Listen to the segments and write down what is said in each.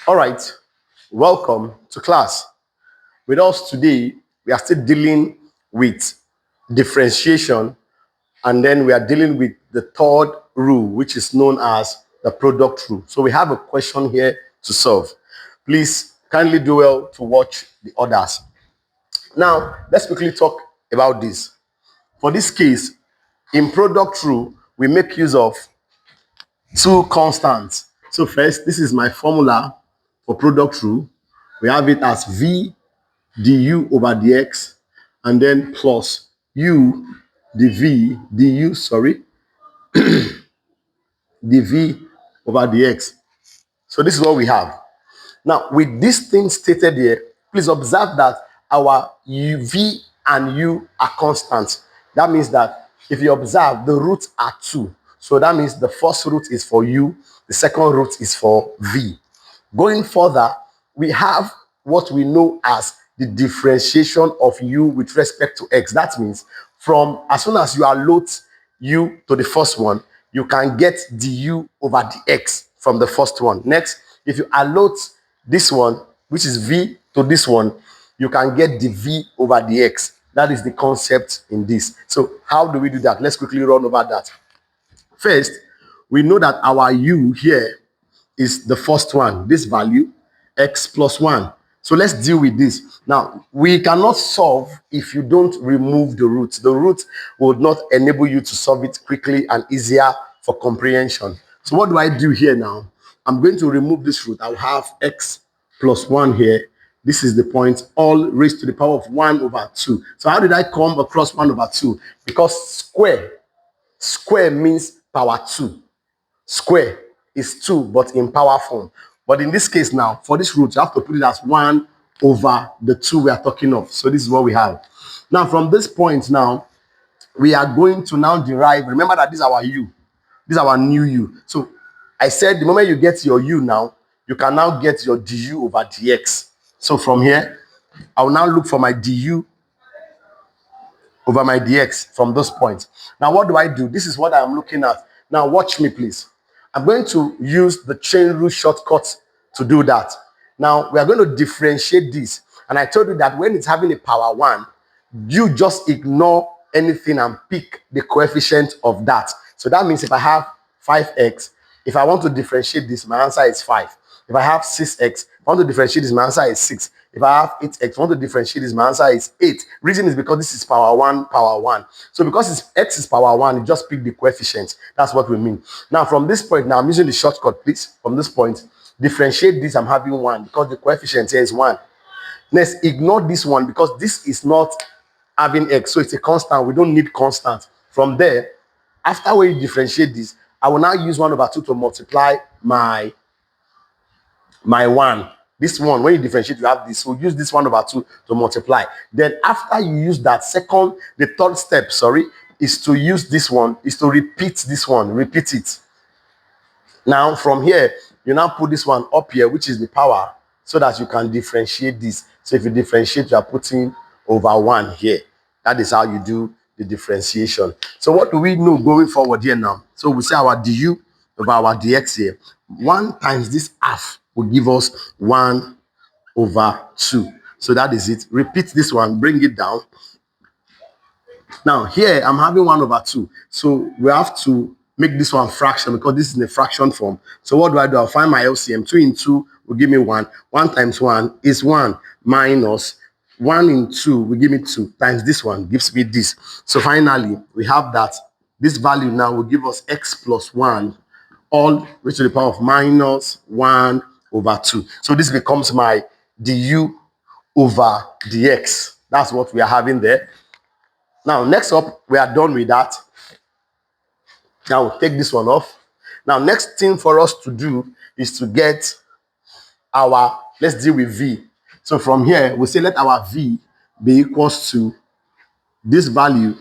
All right, welcome to class. With us today, we are still dealing with differentiation, and then we are dealing with the third rule, which is known as the product rule. So we have a question here to solve. Please kindly do well to watch the others. Now, let's quickly talk about this. For this case, in product rule, we make use of two constants. So first, this is my formula for product rule. We have it as v du over dx, and then plus u dv over dx. So this is what we have. Now, with this thing stated here, please observe that our v and u are constants. That means that if you observe, the roots are 2. So that means the first root is for u, the second root is for v. Going further, we have what we know as the differentiation of u with respect to x. That means from as soon as you allot u to the first one, you can get du over dx from the first one. Next, if you allot this one, which is v, to this one, you can get dv over dx. That is the concept in this. So how do we do that? Let's quickly run over that. First, we know that our u here is the first one, this value, x plus 1. So let's deal with this. Now, we cannot solve if you don't remove the root. The root will not enable you to solve it quickly and easier for comprehension. So what do I do here now? I'm going to remove this root. I'll have x plus 1 here. This is the point, all raised to the power of 1 over 2. So how did I come across 1 over 2? Because square means power 2. Square is 2, but in power form. But in this case now, for this root, you have to put it as 1 over the 2 we are talking of. So this is what we have. Now, from this point now, we are going to now derive. Remember that this is our u. This is our new u. So I said the moment you get your u now, you can now get your du over dx. So from here, I will now look for my du over my dx from this point. Now, what do I do? This is what I'm looking at. Now, watch me, please. I'm going to use the chain rule shortcut to do that. Now, we are going to differentiate this. And I told you that when it's having a power 1, you just ignore anything and pick the coefficient of that. So that means if I have 5x, if I want to differentiate this, my answer is 5. If I have 6x, if I want to differentiate this, my answer is 6. If I have 8x, if I want to differentiate this, my answer is 8. Reason is because this is power 1, power 1. So because x is power 1, you just pick the coefficient. That's what we mean. Now, from this point, now I'm using the shortcut, please. From this point, differentiate this, I'm having 1 because the coefficient here is 1. Next, ignore this one because this is not having x, so it's a constant. We don't need constant. From there, after we differentiate this, I will now use 1 over 2 to multiply my 1. This one, when you differentiate, you have this. So use this 1 over 2 to multiply. Then after you use that the third step, is to use this one, is to repeat this one, repeat it. Now from here, you now put this one up here, which is the power, so that you can differentiate this. So if you differentiate, you are putting over 1 here. That is how you do the differentiation. So what do we know going forward here now? So we say our du over our dx here. 1 times this half will give us 1 over 2. So that is it. Repeat this one, bring it down. Now here, I'm having 1 over 2. So we have to make this one fraction because this is in a fraction form. So what do? I'll find my LCM. 2 in 2 will give me 1. 1 times 1 is 1 minus 1 in 2 will give me 2 times this one gives me this. So finally, we have that this value now will give us x plus 1 all raised to the power of minus 1 over 2. So this becomes my du over dx. That's what we are having there. Now, next up, we are done with that. Now, we'll take this one off. Now, next thing for us to do is to get let's deal with v. So from here, we say let our v be equals to this value,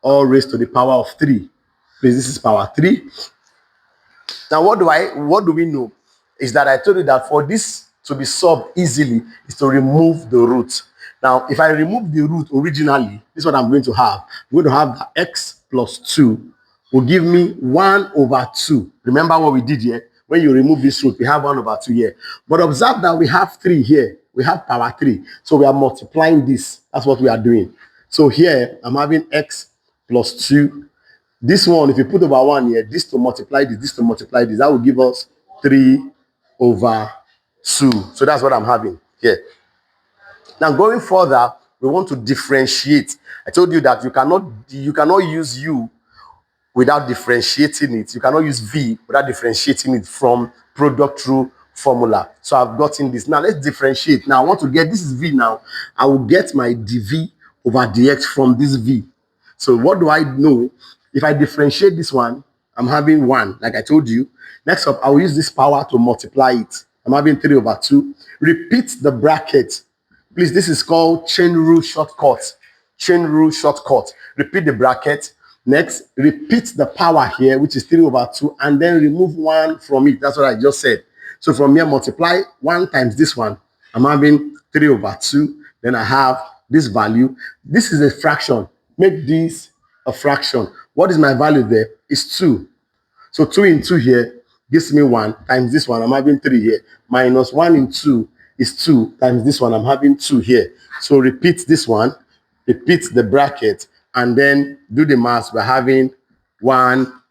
all raised to the power of 3. Please, this is power 3. Now, what do we know? Is that I told you that for this to be solved easily is to remove the root. Now, if I remove the root originally, this is what I'm going to have. I'm going to have the x plus 2 will give me 1 over 2. Remember what we did here? When you remove this root, we have 1 over 2 here. But observe that we have 3 here. We have power 3. So we are multiplying this. That's what we are doing. So here, I'm having x plus 2. This one, if you put over 1 here, this to multiply this to multiply this, that will give us 3 over 2. So that's what I'm having here. Now, going further, we want to differentiate. I told you that you cannot use u without differentiating it. You cannot use v without differentiating it from product through formula. So I've gotten this. Now let's differentiate. Now I want to get, this is v now. I will get my dv over dx from this v. So what do I know? If I differentiate this one, I'm having 1, like I told you. Next up, I will use this power to multiply it. I'm having 3 over 2. Repeat the bracket. Please, this is called chain rule shortcut. Chain rule shortcut. Repeat the bracket. Next, repeat the power here, which is 3 over 2, and then remove 1 from it. That's what I just said. So from here, multiply 1 times this one. I'm having 3 over 2. Then I have this value. This is a fraction. Make this a fraction. What is my value there? It's 2. So 2 in 2 here gives me 1 times this one. I'm having 3 here. Minus 1 in 2 is 2 times this one. I'm having 2 here. So repeat this one. Repeat the bracket. And then do the math. We're having 1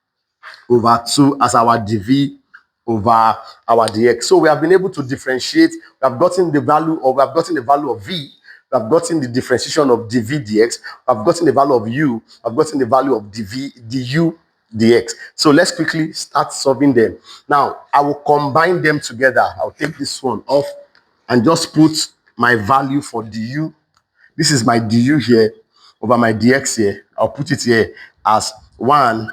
over 2 as our dv over our dx. So we have been able to differentiate. We have gotten the value of v. We have gotten the differentiation of dv dx. We have gotten the value of u. We have gotten the value of du dx. So let's quickly start solving them. Now, I will combine them together. I'll take this one off and just put my value for du. This is my du here over my dx here. I'll put it here as 1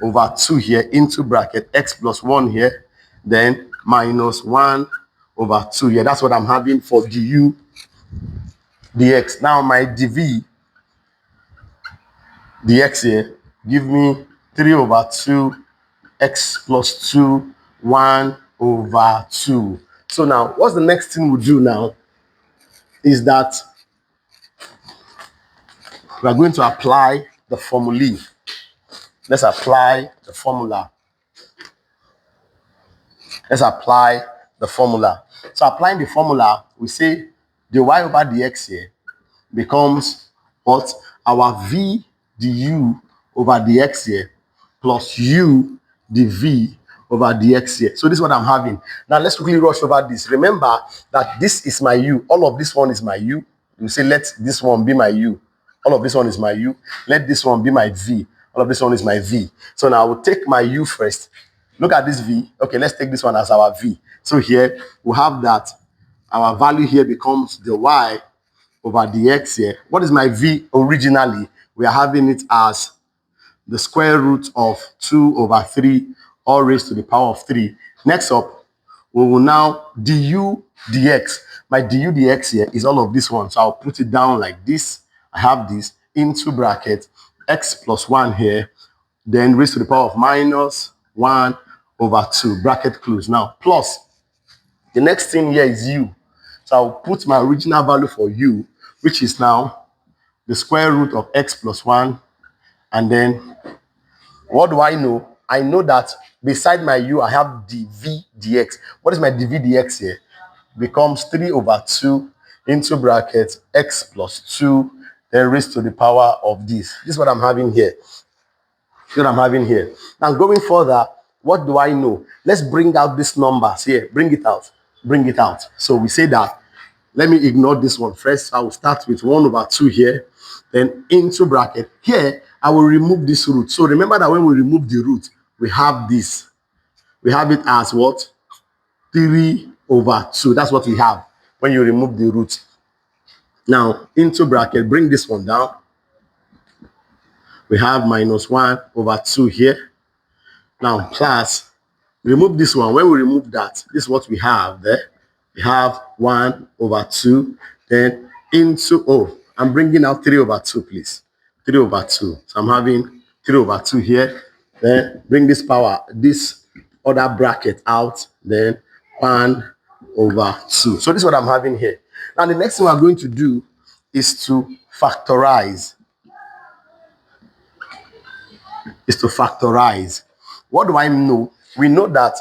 over 2 here into bracket x plus 1 here, then minus 1 over 2 here. That's what I'm having for du dx. Now my dv dx here give me 3 over 2 x plus 2 1 over 2. So now what's the next thing we do now is that we are going to apply the formulae. Let's apply the formula. Let's apply the formula. So applying the formula, we say the y over dx here becomes what? Our v du over dx here plus u dv over dx here. So this is what I'm having. Now let's quickly rush over this. Remember that this is my u. All of this one is my u. You say let this one be my u. All of this one is my u. Let this one be my v. All of this one is my v. So now I will take my u first. Look at this v. Okay, let's take this one as our v. So here we have that our value here becomes the y over dx here. What is my v originally? We are having it as the square root of 2 over 3 all raised to the power of 3. Next up, we will now du dx. My du dx here is all of this one. So I'll put it down like this. I have this into bracket x plus 1 here, then raised to the power of minus 1 over 2, bracket close. Now, plus, the next thing here is u. So I'll put my original value for u, which is now the square root of x plus 1. And then, what do I know? I know that beside my u, I have dv dx. What is my dv dx here? Becomes 3 over 2 into bracket x plus 2, then raised to the power of this. This is what I'm having here. What I'm having here. Now going further, what do I know? Let's bring out these numbers here. Bring it out. Bring it out. So we say that, let me ignore this one first. I will start with 1 over 2 here, then into bracket. Here, I will remove this root. So remember that when we remove the root, we have this. We have it as what? 3 over 2. That's what we have when you remove the root. Now, into bracket, bring this one down. We have minus 1 over 2 here. Now, plus, remove this one. When we remove that, this is what we have there. We have 1 over 2. Then into, oh, I'm bringing out 3 over 2, please. 3 over 2. So I'm having 3 over 2 here. Then bring this power, this other bracket out. Then 1 over 2. So this is what I'm having here. Now, the next thing we're going to do is to factorize. What do I know? We know that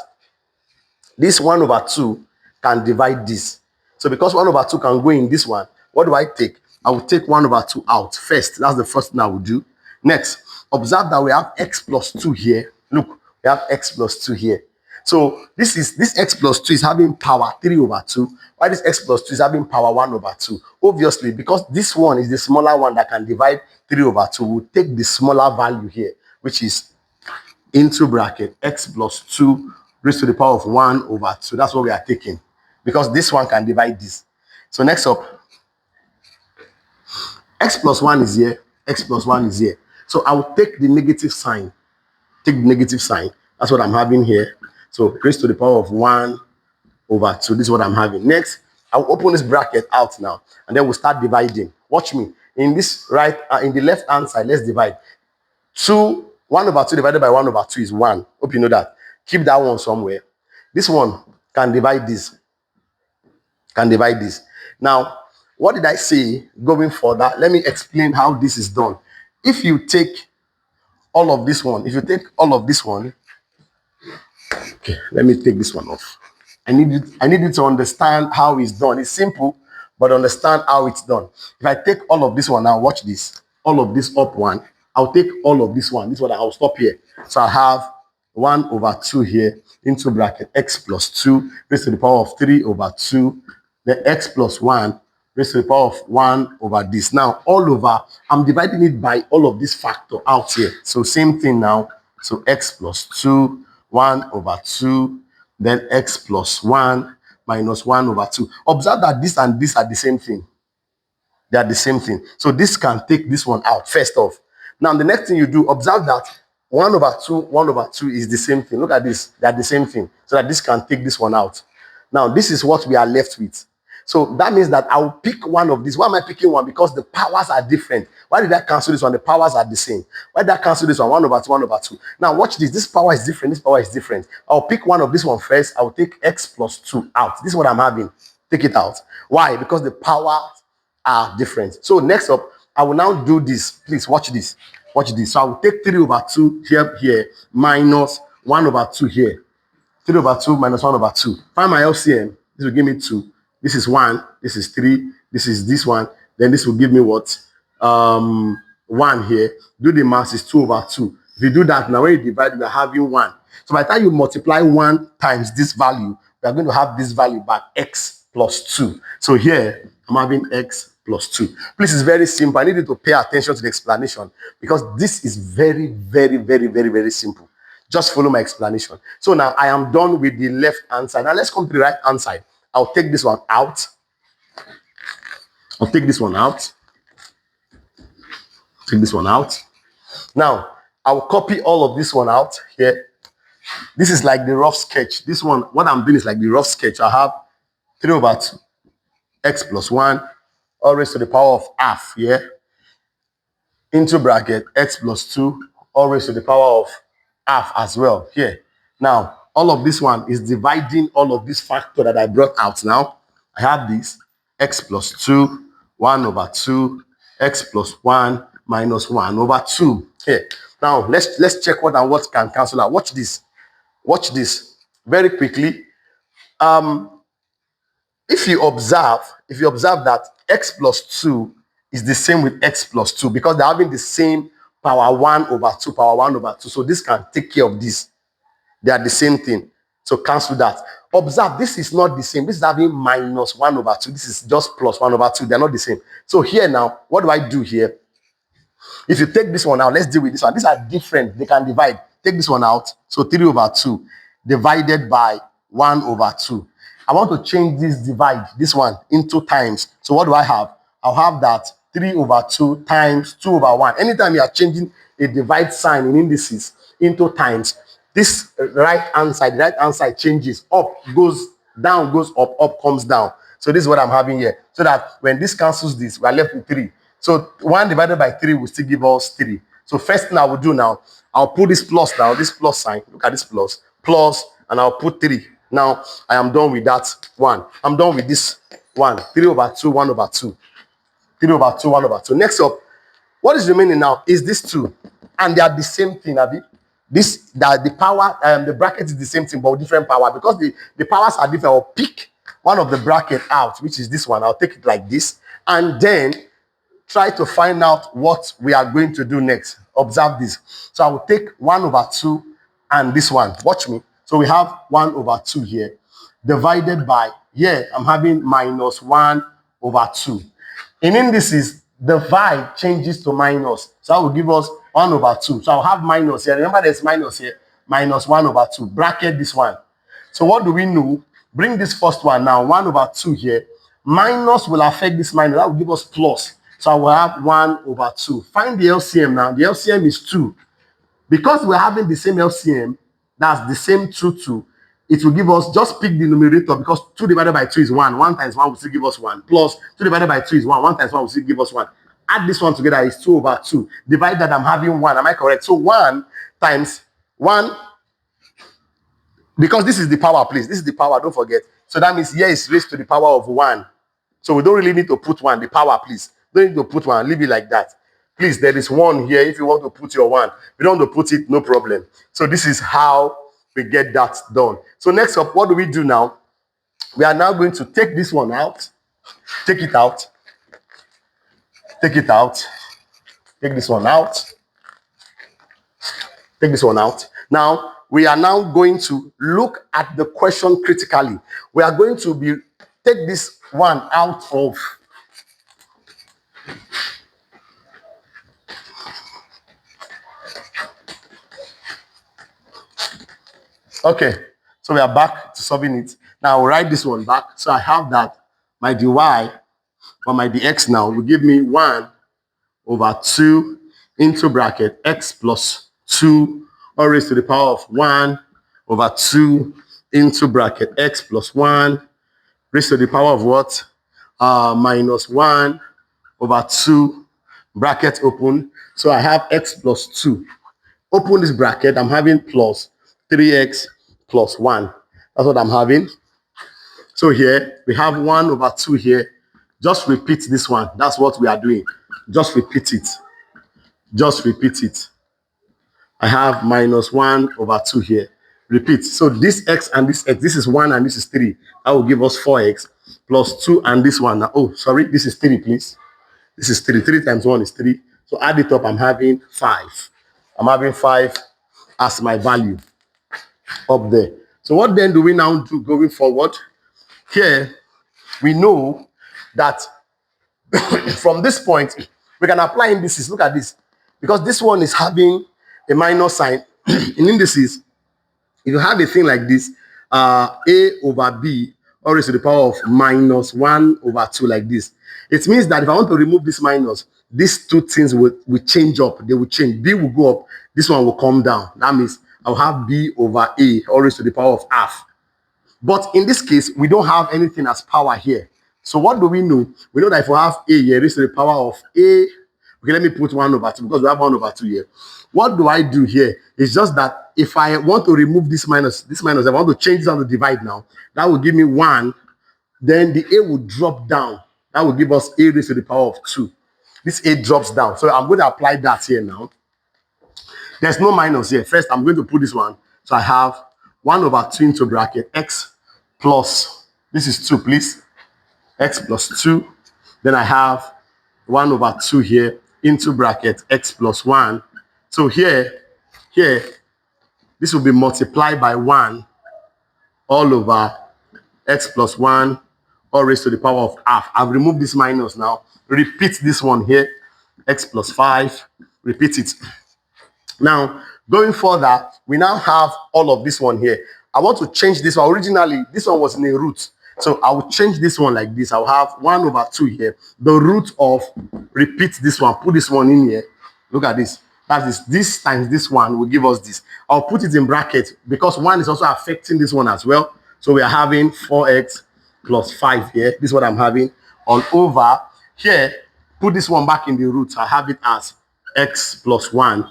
This 1 over 2 can divide this. So because 1 over 2 can go in this one, what do I take? I will take 1 over 2 out first. That's the first thing I will do. Next, observe that we have x plus 2 here. Look, we have x plus 2 here. So this x plus 2 is having power 3 over 2, while this x plus 2 is having power 1 over 2. Obviously, because this one is the smaller one that can divide 3 over 2, we'll take the smaller value here, which is into bracket x plus 2 raised to the power of 1 over 2. That's what we are taking, because this one can divide this. So next up, x plus 1 is here, x plus 1 is here. So I will take the negative sign. Take the negative sign. That's what I'm having here. So raised to the power of 1 over 2. This is what I'm having. Next, I'll open this bracket out now, and then we'll start dividing. Watch me. In this in the left hand side, let's divide. 1 over 2 divided by 1 over 2 is 1. Hope you know that. Keep that one somewhere. This one can divide this. Can divide this. Now, what did I say going further? Let me explain how this is done. If you take all of this one, okay, let me take this one off. I need you to understand how it's done. It's simple, but understand how it's done. If I take all of this one now, watch this. All of this up one, I'll take all of this one. This one, I'll stop here. So I have 1 over 2 here into bracket x plus 2 raised to the power of 3 over 2. Then x plus 1 raised to the power of 1 over this. Now, all over, I'm dividing it by all of this factor out here. So same thing now. So x plus 2, 1 over 2, then x plus 1 minus 1 over 2. Observe that this and this are the same thing. They are the same thing. So this can take this one out first off. Now, the next thing you do, observe that 1 over 2 is the same thing. Look at this. They are the same thing. So that this can take this one out. Now, this is what we are left with. So that means that I will pick one of these. Why am I picking one? Because the powers are different. Why did I cancel this one? The powers are the same. Why did I cancel this one? 1 over 2, 1 over 2. Now watch this. This power is different. This power is different. I'll pick one of this one first. I'll take x plus 2 out. This is what I'm having. Take it out. Why? Because the powers are different. So next up, I will now do this. Please watch this. Watch this. So I will take 3 over 2 here minus 1 over 2 here. 3 over 2 minus 1 over 2. Find my LCM. This will give me 2. This is 1. This is 3. This is this one. Then this will give me what? 1 here. Do the math is 2 over 2. If you do that, now when you divide, we are having 1. So by the time you multiply 1 times this value, we are going to have this value by x plus 2. So here, I'm having x plus 2. Please, it's very simple. I need you to pay attention to the explanation, because this is very, very, very, very, very simple. Just follow my explanation. So now I am done with the left hand side. Now let's come to the right hand side. I'll take this one out. I'll take this one out. Take this one out. Now, I'll copy all of this one out here. This is like the rough sketch. This one, what I'm doing is like the rough sketch. I have 3 over 2, x plus 1, all raised to the power of half here, into bracket, x plus 2, all raised to the power of half as well here. Now, all of this one is dividing all of this factor that I brought out now. I have this, x plus 2, 1 over 2, x plus 1 minus 1 over 2 here. Now, let's check what and what can cancel out. Watch this. Watch this very quickly. If you observe that x plus 2 is the same with x plus 2, because they're having the same power 1 over 2, power 1 over 2. So this can take care of this. They are the same thing. So cancel that. Observe, this is not the same. This is having minus 1 over 2. This is just plus 1 over 2. They're not the same. So here now, what do I do here? If you take this one out, let's deal with this one. These are different. They can divide. Take this one out. So 3 over 2 divided by 1 over 2. I want to change this one into times. So what do I have? I'll have that 3 over 2 times 2 over 1. Anytime you are changing a divide sign in indices into times, this right hand side changes. Up goes down, goes up, up comes down. So this is what I'm having here. So that when this cancels this, we are left with 3. So 1 divided by 3 will still give us 3. So first thing I will do now, I'll put this plus down, this plus sign. Look at this plus, and I'll put 3. Now I am done with that one. I'm done with this one. 3 over 2, 1 over 2. 3 over 2, 1 over 2. Next up, what is remaining now is this 2. And they are the same thing, Abi. This that the power, the bracket is the same thing but different power, because the powers are different. I'll pick one of the bracket out, which is this one. I'll take it like this, and then try to find out what we are going to do next. Observe this. So I will take 1/2 and this one. Watch me. So we have 1/2 here divided by, here I'm having -1/2. In indices, the divide changes to minus. So that will give us 1/2. So I'll have minus here. Remember there's minus here. -1/2. Bracket this one. So what do we know? Bring this first one now. 1/2 here. Minus will affect this minus. That will give us plus. So I will have 1/2. Find the LCM now. The LCM is 2. Because we're having the same LCM, that's the same 2, it will give us, just pick the numerator, because 2 divided by 2 is 1. 1 times 1 will still give us 1. Plus 2 divided by 2 is 1. 1 times 1 will still give us 1. Add this one together is 2/2. Divide that, I'm having 1. Am I correct? So 1 times 1, because this is the power, please. This is the power, don't forget. So that means here is raised to the power of 1. So we don't really need to put 1. The power, please. Don't need to put 1. Leave it like that. Please, there is 1 here. If you want to put your 1, if you don't want to put it, no problem. So this is how we get that done. So next up, what do we do now? We are now going to take this one out. Take it out. Take it out. Take this one out. Take this one out. Now, we are now going to look at the question critically. We are going to take this one out of okay, so we are back to solving it. Now I'll write this one back. So I have that my dy or my dx now will give me 1/2 into bracket x plus 2 all raised to the power of 1/2 into bracket x plus 1 raised to the power of what? Minus 1/2 bracket open. So I have x plus 2. Open this bracket, I'm having plus 3x plus 1. That's what I'm having. So here we have 1/2 here. Just repeat this one. That's what we are doing. Just repeat it. Just repeat it. I have minus 1/2 here. Repeat. So this x and this x, this is 1 and this is 3. That will give us 4x plus 2 and this one. Oh, sorry, this is 3, please. This is 3. 3 times 1 is 3. So add it up, I'm having 5. I'm having 5 as my value up there. So what then do we now do going forward? Here, we know that from this point, we can apply indices. Look at this. Because this one is having a minus sign in indices, if you have a thing like this, a/b all raised to the power of minus 1/2 like this, it means that if I want to remove this minus, these two things will change up. They will change. B will go up. This one will come down. That means I'll have b/a all raised to the power of half. But in this case, we don't have anything as power here. So what do we know? We know that if we have a here raised to the power of a, okay, let me put 1/2 because we have 1/2 here. What do I do here? It's just that if I want to remove this minus, I want to change this on the divide now. That will give me 1. Then the a will drop down. That will give us a raised to the power of 2. This a drops down. So I'm going to apply that here now. There's no minus here. First, I'm going to put this one. So I have 1/2 into bracket x plus, this is 2, please. X plus 2. Then I have 1/2 here into bracket x plus 1. So here, this will be multiplied by 1 all over x plus 1 all raised to the power of half. I've removed this minus now. Repeat this one here, x plus 5. Repeat it. Now, going further, we now have all of this one here. I want to change this one. Originally, this one was in a root. So I will change this one like this. I'll have 1/2 here. The root of, repeat this one. Put this one in here. Look at this. That is this times this one will give us this. I'll put it in bracket because 1 is also affecting this one as well. So we are having 4x plus 5 here. This is what I'm having. All over here, put this one back in the root. I have it as x plus 1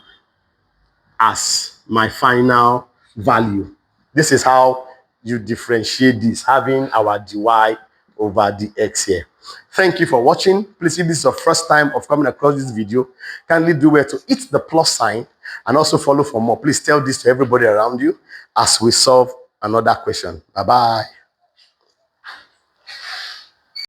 as my final value. This is how you differentiate this, having our dy over dx here. Thank you for watching. Please, if this is your first time of coming across this video, kindly do well to hit the plus sign And also follow for more. Please tell this to everybody around you as we solve another question. Bye-bye.